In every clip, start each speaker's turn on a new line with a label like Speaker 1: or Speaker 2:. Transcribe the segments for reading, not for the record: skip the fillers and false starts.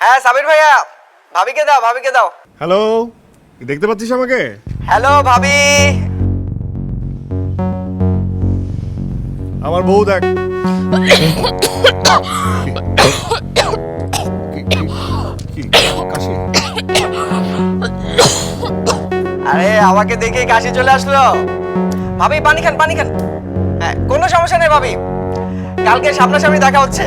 Speaker 1: হ্যাঁ সাবির ভাইয়া, ভাবিকে দাও, ভাবিকে দাও।
Speaker 2: হ্যালো, দেখতে পাচ্ছিস আমাকে?
Speaker 1: হ্যালো ভাবি।
Speaker 2: আমার বউ দেখ। কাশি?
Speaker 1: আরে আমাকে দেখে কাশি চলে আসলো। ভাবি পানি খান, পানি খান। হ্যাঁ কোনো সমস্যা নেই ভাবি, কালকে সামনাসামনি দেখা হচ্ছে।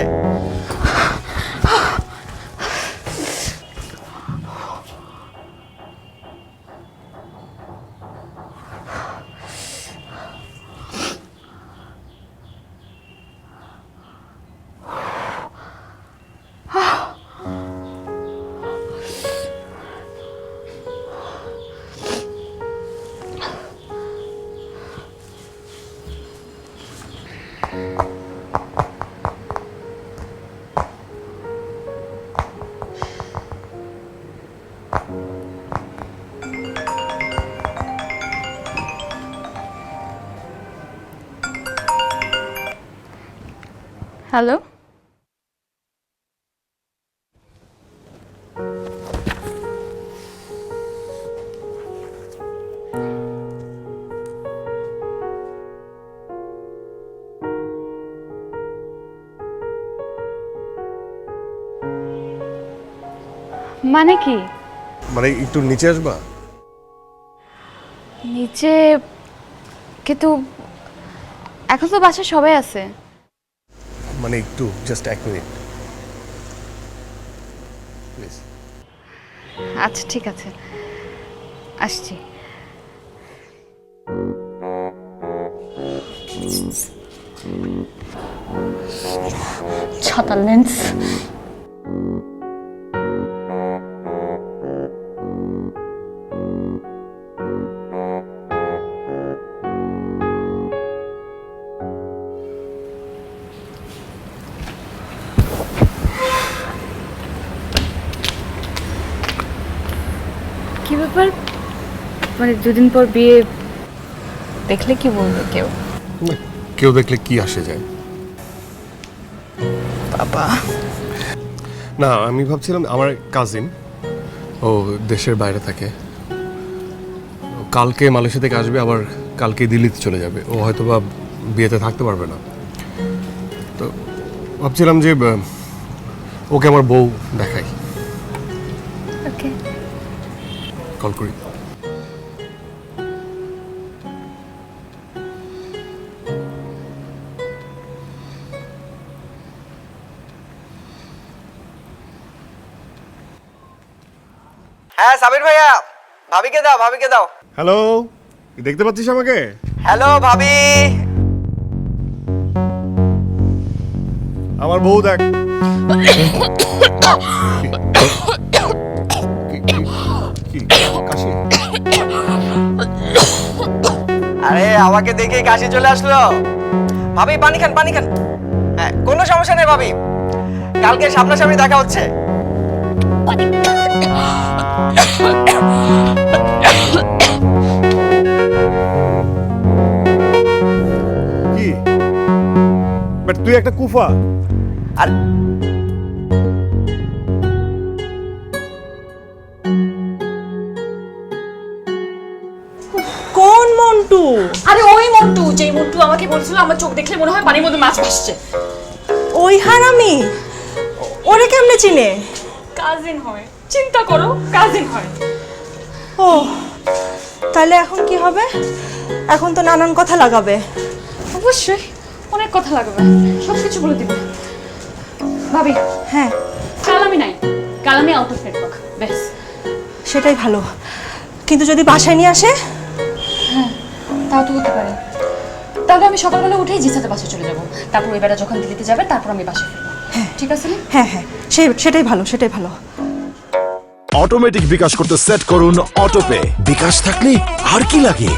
Speaker 3: হ্যালো, মানে কি?
Speaker 2: মানে একটু নিচে আসবা?
Speaker 3: নিচে? কিন্তু এখন তো বাসায় সবাই আছে।
Speaker 2: মানে একটু জাস্ট 1 মিনিট প্লিজ।
Speaker 3: আচ্ছা ঠিক আছে, আসছি। ছাতার লেন্স। কি ব্যাপার, মানে দুদিন পর বিয়ে, দেখলে কি বলবে কেউ?
Speaker 2: কেউ দেখলে কি আসে যায়?
Speaker 3: বাবা,
Speaker 2: না আমি ভাবছিলাম আমার কাজিন, ও দেশের বাইরে থাকে, ও কালকে মালয়েশিয়া থেকে আসবে, আবার কালকে দিল্লিতে চলে যাবে। ও হয়তো বা বিয়েতে থাকতে পারবে না, তো ভাবছিলাম যে ওকে আমার বউ দেখাই।
Speaker 3: ওকে।
Speaker 2: কল করি।
Speaker 1: হ্যাঁ সাবির ভাইয়া, ভাবিকে দাও, ভাবিকে দাও।
Speaker 2: হ্যালো, দেখতে পাচ্ছিস আমাকে?
Speaker 1: হ্যালো ভাবি।
Speaker 2: আমার বউ দেখ। কাশি?
Speaker 1: আরে আমাকে দেখে কাশি চলে আসলো। ভাবি পানি খান, পানি খান। হ্যাঁ কোনো সমস্যা নেই ভাবি, কালকে সামনাসামনি দেখা হচ্ছে।
Speaker 2: কি বাট তুই একটা কুফা।
Speaker 1: আর
Speaker 4: কোন মন্টু?
Speaker 5: আরে ওই মন্টু, যেই মন্টু আমাকে বলছিল আমার চোখ দেখলে মনে হয় পানির মধ্যে মাছ ভাসছে।
Speaker 4: ওই হারামি? ওরে কেমনে চিনে?
Speaker 5: কাজিন হয়, চিন্তা করো, কাজিন হয়।
Speaker 4: ও তাহলে এখন কি হবে? এখন তো নানান কথা লাগাবে।
Speaker 5: অবশ্যই অনেক কথা লাগবে, সব কিছু বলে দিব। ভাবি
Speaker 4: হ্যাঁ
Speaker 5: কাল আমি নাই, কাল আমি আউট অফ নেটওয়ার্ক, ব্যাস।
Speaker 4: সেটাই ভালো, কিন্তু যদি বাসায় নিয়ে আসে?
Speaker 5: তাও তো হতে পারে। তাহলে আমি সকালবেলা উঠেই জিসাতে বাসে চলে যাব, তারপর ওই বেলা যখন দিল্লিতে যাবে তারপর আমি বাসে ফিরবো। ঠিক আছে না?
Speaker 4: হ্যাঁ হ্যাঁ, সেটাই ভালো, সেটাই ভালো।
Speaker 6: অটোমেটিক বিকাশ করতে সেট করুন অটোপে। বিকাশ থাকলে আর কি লাগে।